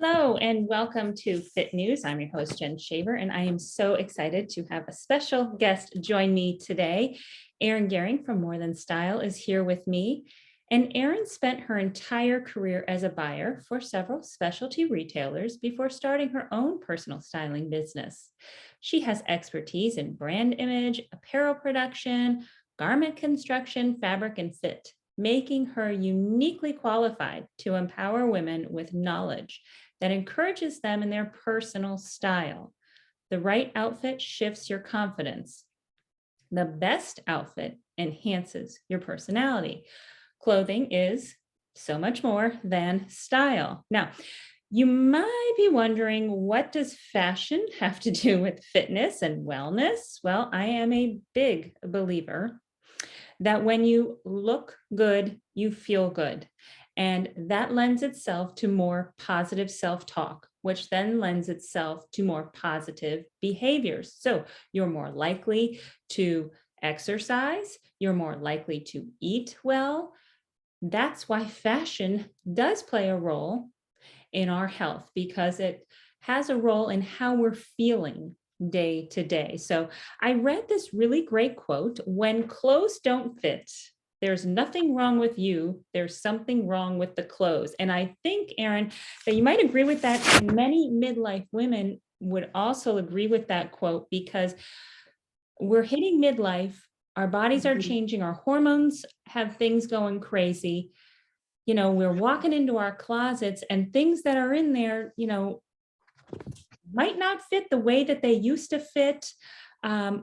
Hello and welcome to Fit News. I'm your host, Jen Shaver, and I am so excited to have a special guest join me today. Erin Gehring from More Than Style is here with me. And Erin spent her entire career as a buyer for several specialty retailers before starting her own personal styling business. She has expertise in brand image, apparel production, garment construction, fabric, and fit, making her uniquely qualified to empower women with knowledge that encourages them in their personal style. The right outfit shifts your confidence. The best outfit enhances your personality. Clothing is so much more than style. Now, you might be wondering, what does fashion have to do with fitness and wellness? Well, I am a big believer that when you look good, you feel good. And that lends itself to more positive self-talk, which then lends itself to more positive behaviors. So you're more likely to exercise, you're more likely to eat well. That's why fashion does play a role in our health, because it has a role in how we're feeling day to day. So I read this really great quote: when clothes don't fit, there's nothing wrong with you, there's something wrong with the clothes. And I think, Erin, that you might agree with that. And many midlife women would also agree with that quote, because we're hitting midlife, our bodies are changing, our hormones have things going crazy. You know, we're walking into our closets and things that are in there, you know, might not fit the way that they used to fit,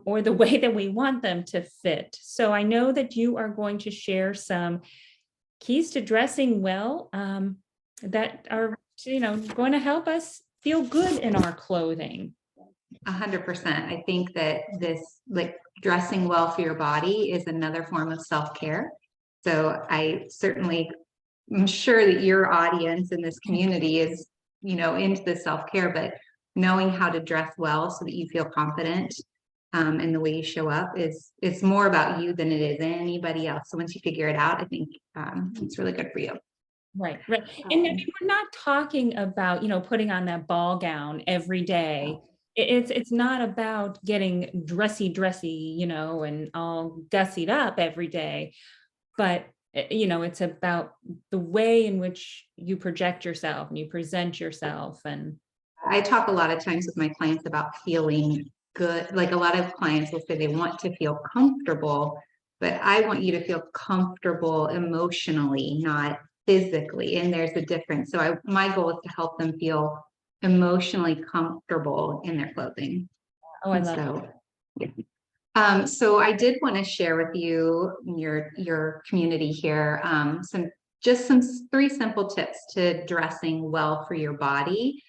or the way that we want them to fit. So I know that you are going to share some keys to dressing well, that are, you know, going to help us feel good in our clothing. 100%. I think that this, like, dressing well for your body is another form of self-care. So I certainly am sure that your audience in this community is, you know, into the self-care, but knowing how to dress well so that you feel confident in the way you show up it's more about you than it is anybody else. So once you figure it out, I think it's really good for you. Right. And I mean, we're not talking about, you know, putting on that ball gown every day. It's not about getting dressy, you know, and all gussied up every day. But, you know, it's about the way in which you project yourself and you present yourself. And I talk a lot of times with my clients about feeling good. Like, a lot of clients will say they want to feel comfortable, but I want you to feel comfortable emotionally, not physically. And there's a difference. So my goal is to help them feel emotionally comfortable in their clothing. oh, I love it. So, yeah. So I did want to share with you, your community here, some 3 simple tips to dressing well for your body,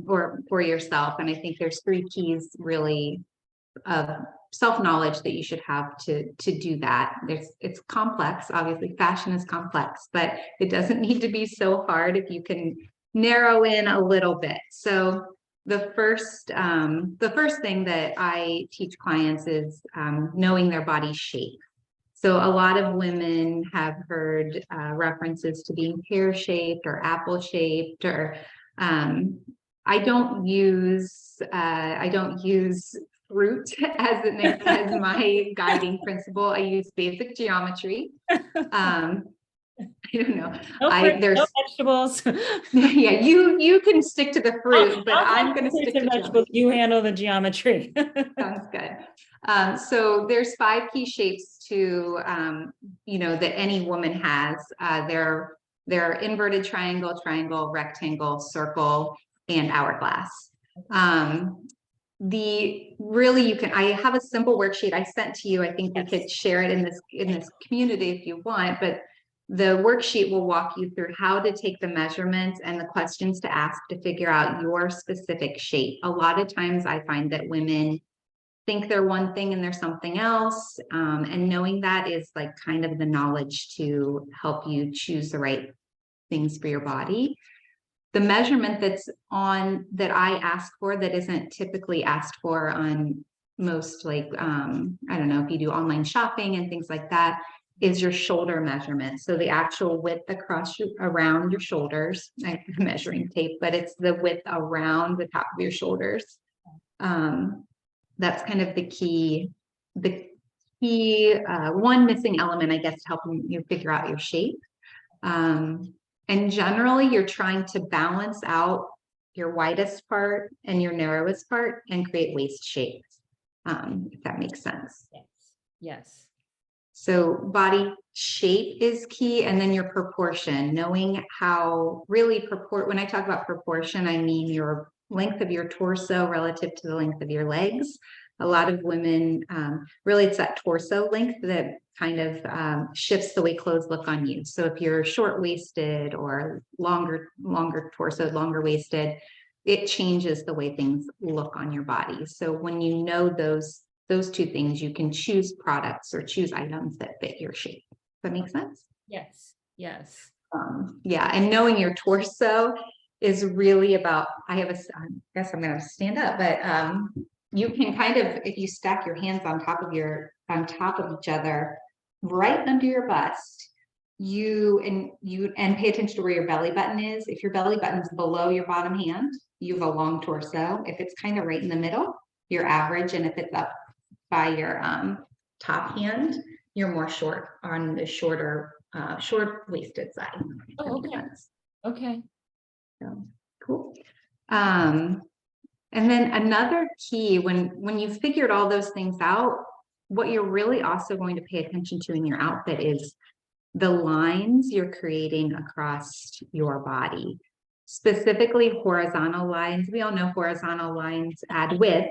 or for yourself. And I think there's 3 keys really of self-knowledge that you should have to do that. It's complex. Obviously, fashion is complex, but it doesn't need to be so hard if you can narrow in a little bit. So the first thing that I teach clients is knowing their body shape. So a lot of women have heard references to being pear-shaped or apple-shaped, or I don't use fruit as my guiding principle. I use basic geometry. I don't know. No vegetables. Yeah, you can stick to the fruit, but I'm going to stick to vegetables. You handle the geometry. Sounds good. So there's 5 key shapes to, you know, that any woman has. They're inverted triangle, rectangle, circle, and hourglass. I have a simple worksheet I sent to you. I think we could share it in this community if you want, but the worksheet will walk you through how to take the measurements and the questions to ask to figure out your specific shape. A lot of times I find that women think they're one thing and they're something else. And knowing that is like kind of the knowledge to help you choose the right things for your body. The measurement that I ask for that isn't typically asked for on most, like, I don't know if you do online shopping and things like that, is your shoulder measurement. So the actual width around your shoulders, I'm measuring tape, but it's the width around the top of your shoulders. That's kind of the key one missing element, I guess, to helping you figure out your shape. And generally you're trying to balance out your widest part and your narrowest part and create waist shape, if that makes sense. Yes. Yes. So body shape is key, and then your proportion, knowing how really when I talk about proportion, I mean your length of your torso relative to the length of your legs. A lot of women, really it's that torso length that kind of shifts the way clothes look on you. So if you're short-waisted or longer torso, longer waisted, it changes the way things look on your body. So when you know those two things, you can choose products or choose items that fit your shape. Does that make sense? Yes. Yes. Yeah, and knowing your torso is really about, I guess I'm gonna stand up, but you can kind of, if you stack your hands on top of each other, right under your bust, and pay attention to where your belly button is. If your belly button's below your bottom hand, you have a long torso. If it's kind of right in the middle, you're average, and if it's up by your top hand, you're more short on the short-waisted side. Oh, okay. Okay. So, cool. And then another key, when you've figured all those things out, what you're really also going to pay attention to in your outfit is the lines you're creating across your body, specifically horizontal lines. We all know horizontal lines add width,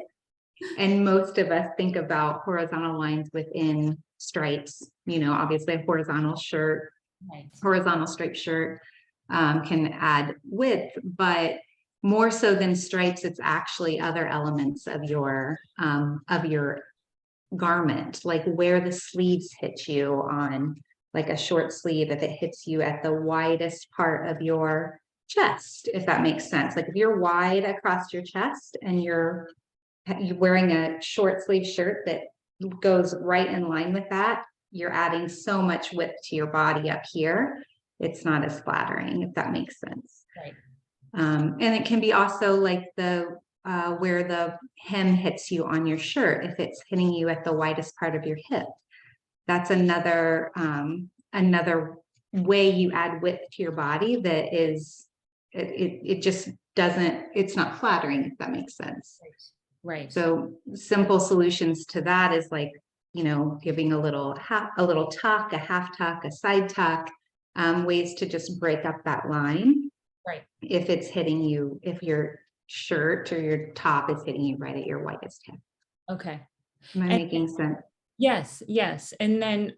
and most of us think about horizontal lines within stripes. Obviously a horizontal striped shirt can add width, but more so than stripes, it's actually other elements of your garment, like where the sleeves hit you on, like a short sleeve, if it hits you at the widest part of your chest, if that makes sense. Like if you're wide across your chest and you're wearing a short sleeve shirt that goes right in line with that, you're adding so much width to your body up here. It's not as flattering, if that makes sense. Right. And it can be also like where the hem hits you on your shirt, if it's hitting you at the widest part of your hip. That's another way you add width to your body that is, it just doesn't, it's not flattering, if that makes sense. Right. So simple solutions to that is like, giving a little tuck, a half tuck, a side tuck, ways to just break up that line. Right. If it's hitting you, if your shirt or your top is hitting you right at your widest hip. Okay. Am I making sense? Yes. Yes. And then,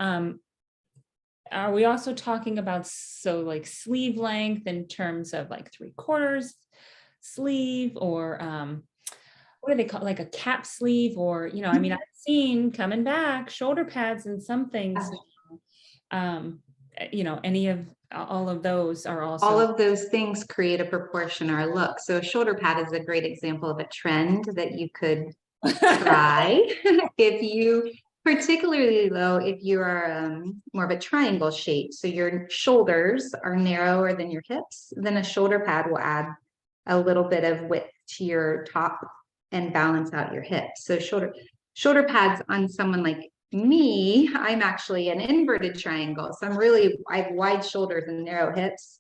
are we also talking about, like sleeve length in terms of like 3/4 sleeve, or, what do they call, like a cap sleeve, or, I mean, I've seen coming back shoulder pads and some things, any of all of those are also. All of those things create a proportion or a look. So a shoulder pad is a great example of a trend that you could try. If you, particularly though, if you are more of a triangle shape, so your shoulders are narrower than your hips, then a shoulder pad will add a little bit of width to your top and balance out your hips. So shoulder pads on someone like me, I'm actually an inverted triangle. So I have wide shoulders and narrow hips.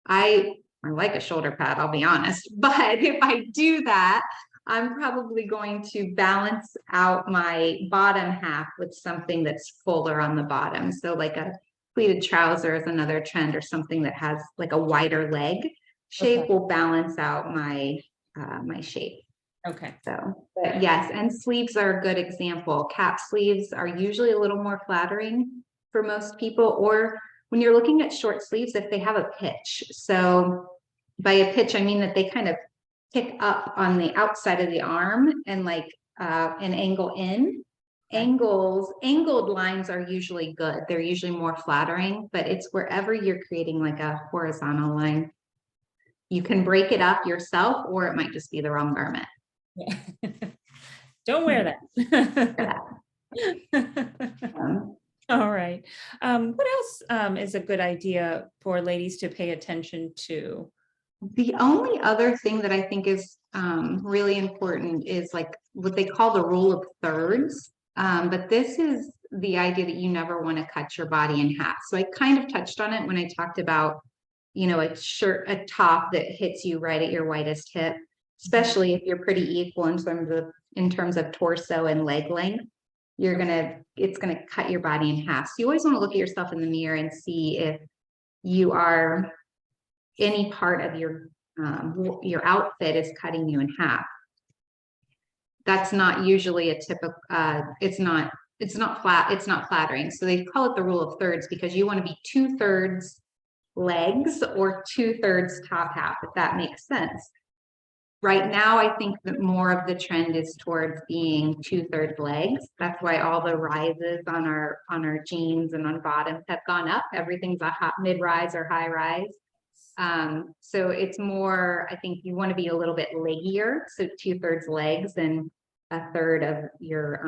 I like a shoulder pad, I'll be honest. But if I do that, I'm probably going to balance out my bottom half with something that's fuller on the bottom. So like a pleated trouser is another trend, or something that has like a wider leg shape will balance out my shape. Okay. So, but yes, and sleeves are a good example. Cap sleeves are usually a little more flattering for most people, or when you're looking at short sleeves, if they have a pitch. So by a pitch, I mean that they kind of pick up on the outside of the arm and like an angle in. Angled lines are usually good. They're usually more flattering, but it's wherever you're creating like a horizontal line. You can break it up yourself, or it might just be the wrong garment. Yeah. Don't wear that. All right. Right. What else is a good idea for ladies to pay attention to? The only other thing that I think is really important is like what they call the rule of thirds. But this is the idea that you never want to cut your body in half. So I kind of touched on it when I talked about, a top that hits you right at your widest hip, especially if you're pretty equal in terms of torso and leg length. It's gonna cut your body in half. So you always want to look at yourself in the mirror and see if you are any part of your outfit is cutting you in half. That's not usually a typical, it's not flattering. So they call it the rule of thirds because you want to be 2/3 legs or 2/3 top half, if that makes sense. Right now, I think that more of the trend is towards being 2/3 legs. That's why all the rises on our jeans and on bottoms have gone up. Everything's a hot mid-rise or high rise. So it's more, I think you want to be a little bit leggier. So 2/3 legs and a third of your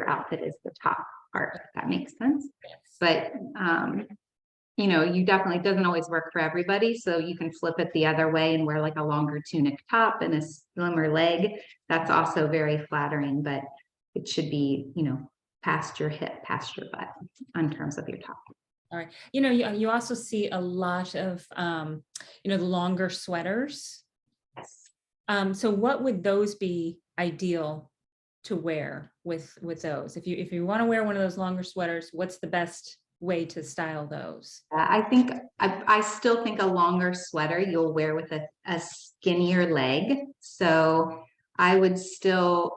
outfit is the top part, if that makes sense. Yes. But you definitely, it doesn't always work for everybody. So you can flip it the other way and wear like a longer tunic top and a slimmer leg. That's also very flattering, but it should be, past your hip, past your butt in terms of your top. All right. You also see a lot of, the longer sweaters. Yes. So what would those be ideal to wear with those? If you want to wear one of those longer sweaters, what's the best way to style those? I still think a longer sweater you'll wear with a skinnier leg. So I would still,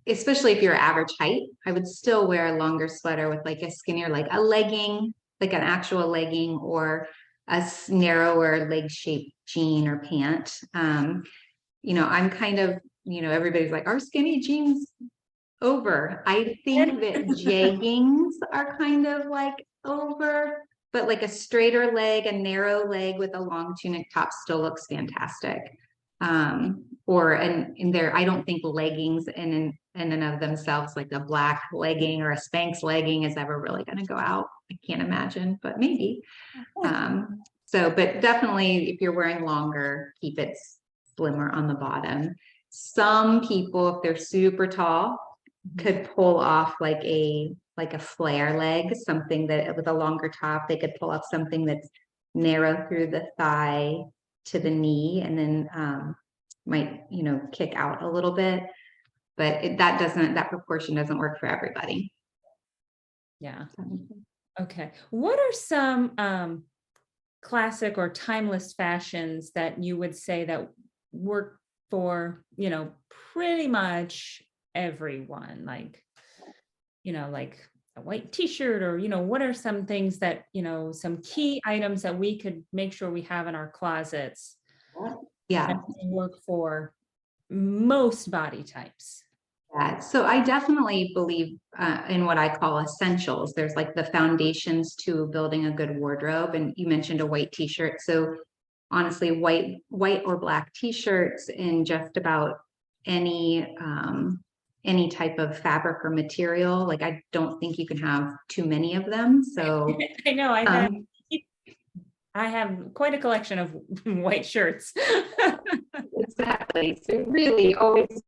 especially if you're average height, I would still wear a longer sweater with like a skinnier leg, a legging, like an actual legging, or a narrower leg shaped jean or pant. I'm kind of, everybody's like, are skinny jeans over? I think that jeggings are kind of like over, but like a straighter leg, a narrow leg with a long tunic top still looks fantastic. I don't think leggings in and of themselves, like a black legging or a Spanx legging, is ever really going to go out. I can't imagine, but maybe. But definitely if you're wearing longer, keep it slimmer on the bottom. Some people, if they're super tall, could pull off like a flare leg, something that with a longer top, they could pull off something that's narrow through the thigh to the knee, and then might kick out a little bit, but that proportion doesn't work for everybody. Yeah. Okay. What are some classic or timeless fashions that you would say that work for pretty much everyone, like a white t-shirt, or what are some things that some key items that we could make sure we have in our closets that work for most body types? Yeah, so I definitely believe in what I call essentials. There's like the foundations to building a good wardrobe, and you mentioned a white t-shirt. So honestly, white or black t-shirts in just about any type of fabric or material. Like, I don't think you can have too many of them. So I know I have quite a collection of white shirts. Exactly. So really, always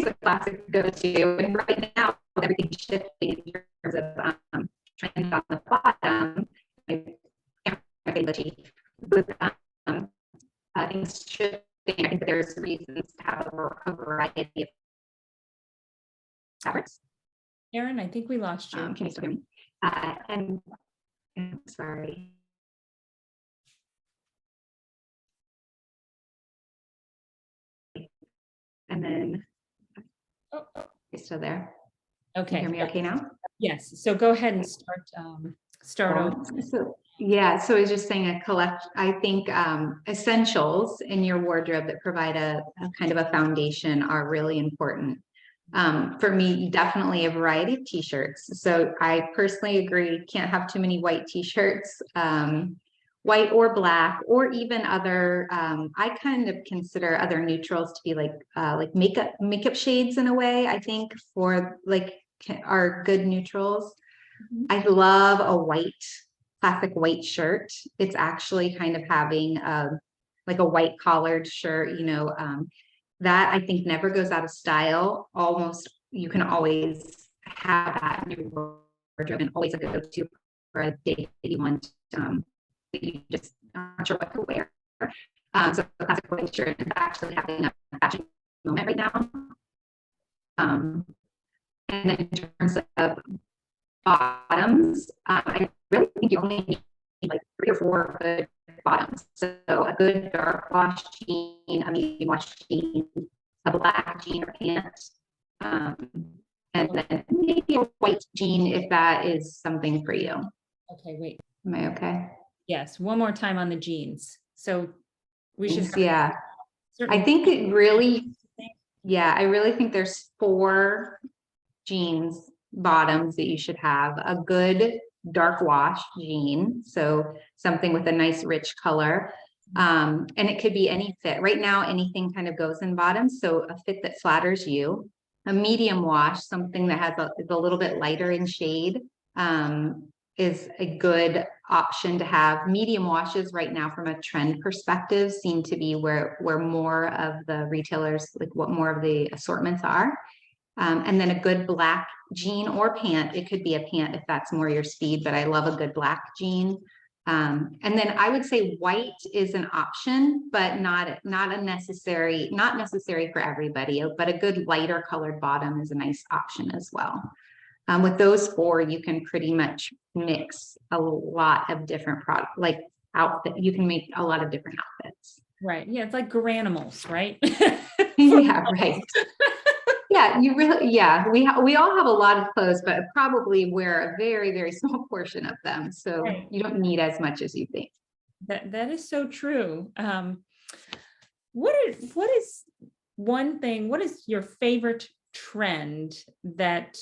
a classic go-to. And right now, everything's shifting in terms of trend on the bottom. I can't remember things shifting. I think there's reasons to have a variety of fabrics. Erin, I think we lost you. Can you still hear me? And I'm sorry. And then, you're still there? Okay. Can you hear me okay now? Yes. So go ahead and start over. So I was just saying I think essentials in your wardrobe that provide a kind of a foundation are really important. For me, definitely a variety of t-shirts. So I personally agree, can't have too many white t-shirts, white or black, or even other, I kind of consider other neutrals to be like makeup shades in a way, I think, for like are good neutrals. I love a classic white shirt. It's actually kind of having like a white collared shirt, that I think never goes out of style. Almost, you can always have that in your wardrobe and always a go-to for a date that you want, that you just not sure what to wear. So the classic white shirt is actually having a fashion moment right now. And then in terms of bottoms, I really think you only need like 3 or 4 good bottoms. So a good dark wash jean, a medium wash jean, a black jean or pant, and then maybe a white jean if that is something for you. Okay, wait. Am I okay? Yes, one more time on the jeans. So we should have Yeah. I certain. think it really, I really think there's 4 jeans bottoms that you should have. A good dark wash jean, so something with a nice rich color, and it could be any fit. Right now anything kind of goes in bottoms, so a fit that flatters you. A medium wash, something that is a little bit lighter in shade, is a good option to have. Medium washes right now from a trend perspective seem to be where more of the retailers, like what more of the assortments are. And then a good black jean or pant. It could be a pant if that's more your speed, but I love a good black jean. And then I would say white is an option, but not necessary for everybody, but a good lighter colored bottom is a nice option as well. With those 4, you can pretty much mix a lot of different product, like outfit. You can make a lot of different outfits. Right. Yeah, it's like Garanimals, right? Yeah, right. Yeah, we all have a lot of clothes, but probably wear a very, very small portion of them. So Right. you don't need as much as you think. That is so true. What is one thing, what is your favorite trend that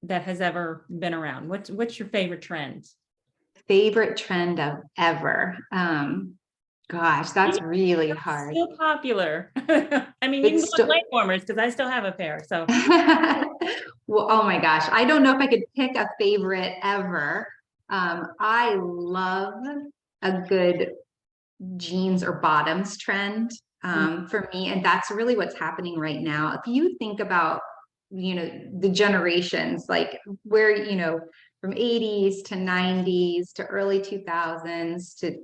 that has ever been around? What's your favorite trend? Favorite trend of ever. Gosh, that's really It's hard. still popular. I mean, you can go It's with still leg warmers because I still have a pair. So well, oh my gosh, I don't know if I could pick a favorite ever. I love a good jeans or bottoms trend, for me, and that's really what's happening right now. If you think about, the generations, like where, from 80s to 90s to early 2000s to,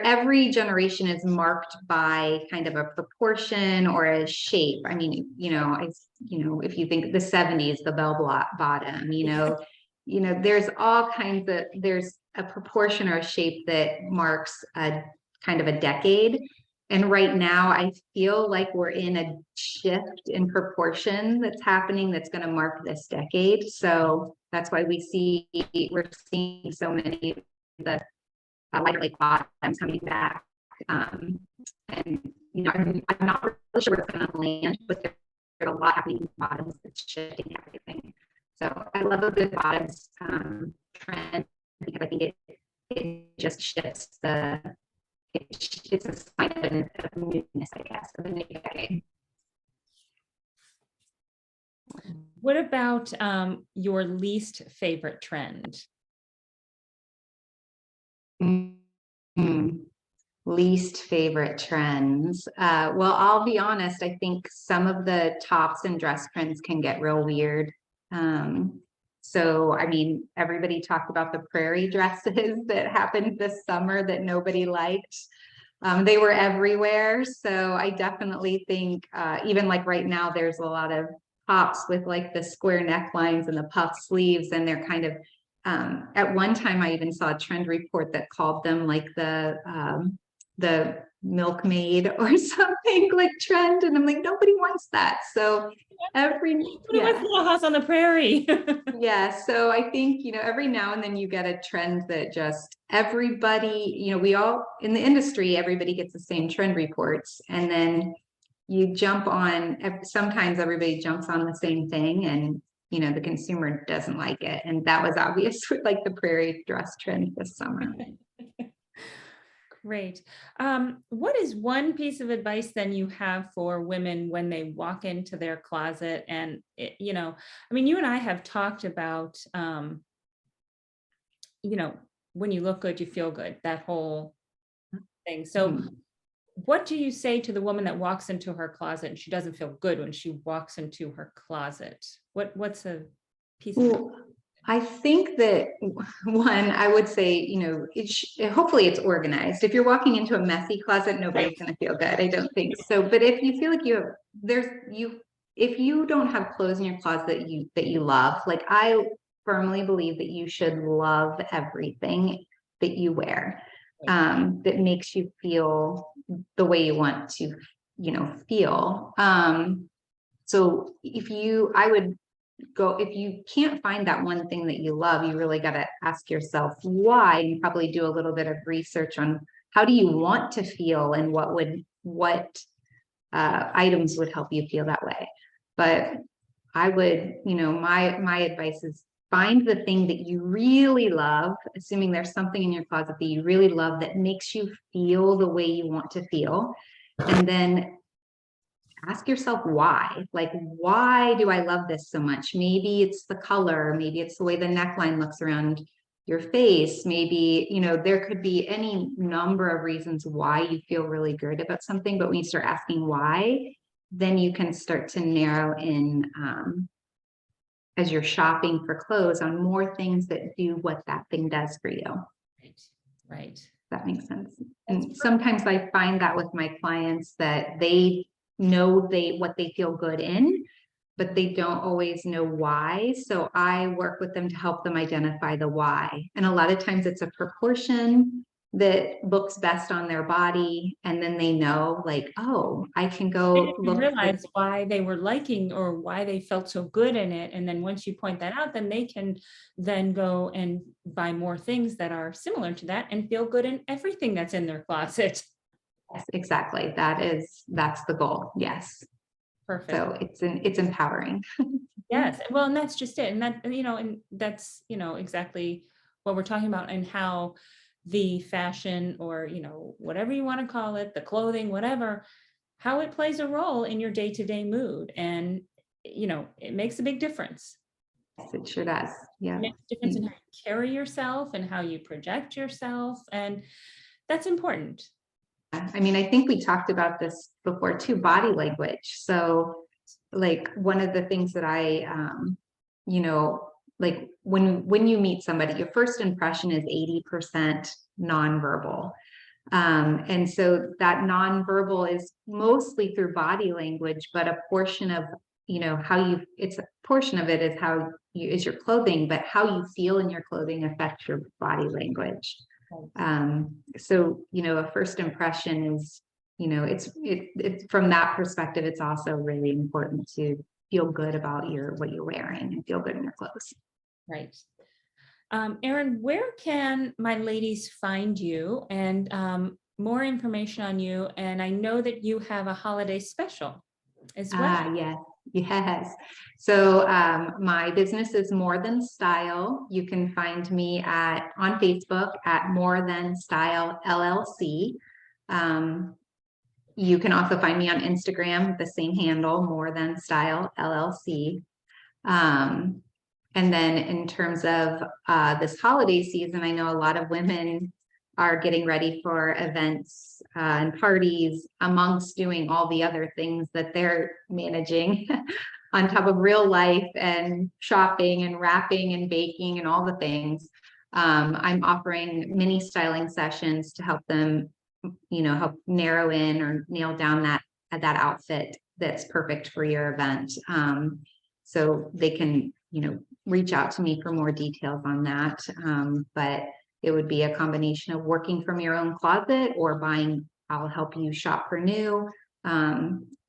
every generation is marked by kind of a proportion or a shape. I mean, if you think the 70s, the bottom, there's all kinds of, there's a proportion or a shape that marks a kind of a decade. And right now, I feel like we're in a shift in proportion that's happening that's going to mark this decade. So that's why we're seeing so many of the lighter weight bottoms coming back. And I'm not really sure where it's going to land, but there's a lot happening in bottoms that's shifting everything. So I love a good bottoms trend because I think it just shifts it's a sign of newness, I guess, of a new decade. what about your least favorite trend? Least favorite trends. Well, I'll be honest, I think some of the tops and dress trends can get real weird. So, I mean, everybody talked about the prairie dresses that happened this summer that nobody liked. They were everywhere. So I definitely think, even like right now, there's a lot of tops with like the square necklines and the puff sleeves, and they're kind of, at one time I even saw a trend report that called them like the milkmaid or something like trend. And I'm like, nobody wants that. So It was Little House on the Prairie. yeah. So I think, every now and then you get a trend that just everybody, we all in the industry, everybody gets the same trend reports. And then you jump on, sometimes everybody jumps on the same thing and, the consumer doesn't like it. And that was obvious with like the prairie dress trend this summer. Great. What is one piece of advice then you have for women when they walk into their closet and, I mean, you and I have talked about, you know, when you look good, you feel good, that whole thing. So Mhm. what do you say to the woman that walks into her closet and she doesn't feel good when she walks into her closet? What's a piece of Well, I think that one, I would say, hopefully it's organized. If you're walking into a messy closet, advice? nobody's going to feel good. I don't think so. But if you feel like if you don't have clothes in your closet that you love, like I firmly believe that you should love everything that you wear, Right. that makes you feel the way you want to, feel. So I would go, if you can't find that one thing that you love, you really got to ask yourself why, and probably do a little bit of research on how do you want to feel and what items would help you feel that way. But I would, my advice is find the thing that you really love, assuming there's something in your closet that you really love that makes you feel the way you want to feel. And then ask yourself why. Like, why do I love this so much? Maybe it's the color, maybe it's the way the neckline looks around your face. Maybe, there could be any number of reasons why you feel really good about something. But when you start asking why, then you can start to narrow in, as you're shopping for clothes, on more things that do what that thing does for you. Right. Right. That makes sense. That's And sometimes I find that with my clients that they know what they feel good in, but they don't always know why. So I work with them to help them identify the why. And a lot of times it's a proportion that looks best on their body. And then they know, like, oh, I can They go didn't look for. realize why they were liking or why they felt so good in it. And then once you point that out, then they can then go and buy more things that are similar to that and feel good in everything that's in their closet. Yes, exactly. That's the goal. Yes. Perfect. So it's empowering. Yes. Well, and that's just it. And that's, exactly what we're talking about and how the fashion or, whatever you want to call it, the clothing, whatever, how it plays a role in your day-to-day mood. And, it makes a big difference. Yes, it sure does. It Yeah. makes a difference in how you carry yourself and how you project yourself. And that's important. I mean, I think we talked about this before too, body language. So like one of the things that you know, like when you meet somebody, your first impression is 80% nonverbal. And so that nonverbal is mostly through body language, but a portion of, it's a portion of it is is your clothing, but how you feel in your clothing affects your body language. So, a first impression is, it's from that perspective, it's also really important to feel good about what you're wearing and feel good in your clothes. Right. Erin, where can my ladies find you and more information on you? And I know that you have a holiday special as well. Yes, yes. So my business is More Than Style. You can find me on Facebook at More Than Style LLC. You can also find me on Instagram, the same handle, More Than Style LLC. And then in terms of this holiday season, I know a lot of women are getting ready for events and parties amongst doing all the other things that they're managing on top of real life and shopping and wrapping and baking and all the things. I'm offering mini styling sessions to help them, help narrow in or nail down that outfit that's perfect for your event. So they can, reach out to me for more details on that. But it would be a combination of working from your own closet or I'll help you shop for new.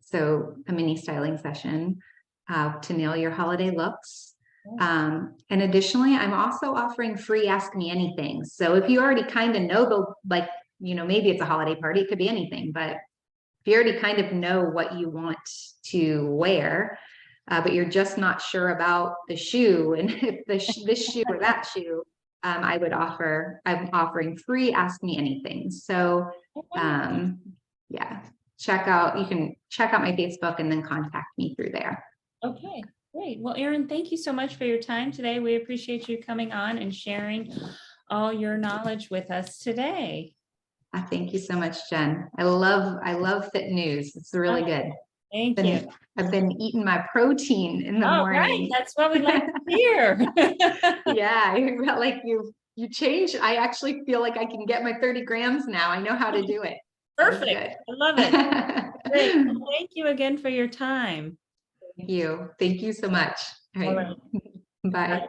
So a mini styling session to nail your holiday looks. And additionally, I'm also offering free Ask Me Anything. So if you already kind of know maybe it's a holiday party, it could be anything, but if you already kind of know what you want to wear, but you're just not sure about the shoe and if this shoe or that shoe, I'm offering free Ask Me Anything. So yeah, you can check out my Facebook and then contact me through there. Okay, great. Well, Erin, thank you so much for your time today. We appreciate you coming on and sharing all your knowledge with us today. Thank you so much, Jen. I love Fit News. It's really good. Thank you. I've been eating my protein in the morning. Right, that's what we like to hear. Yeah, like you change. I actually feel like I can get my 30 grams now. I know how to do it. Perfect. I love it. Great. Well, thank you again for your time. Thank you. Thank you so much. All right. All right. Bye. Bye.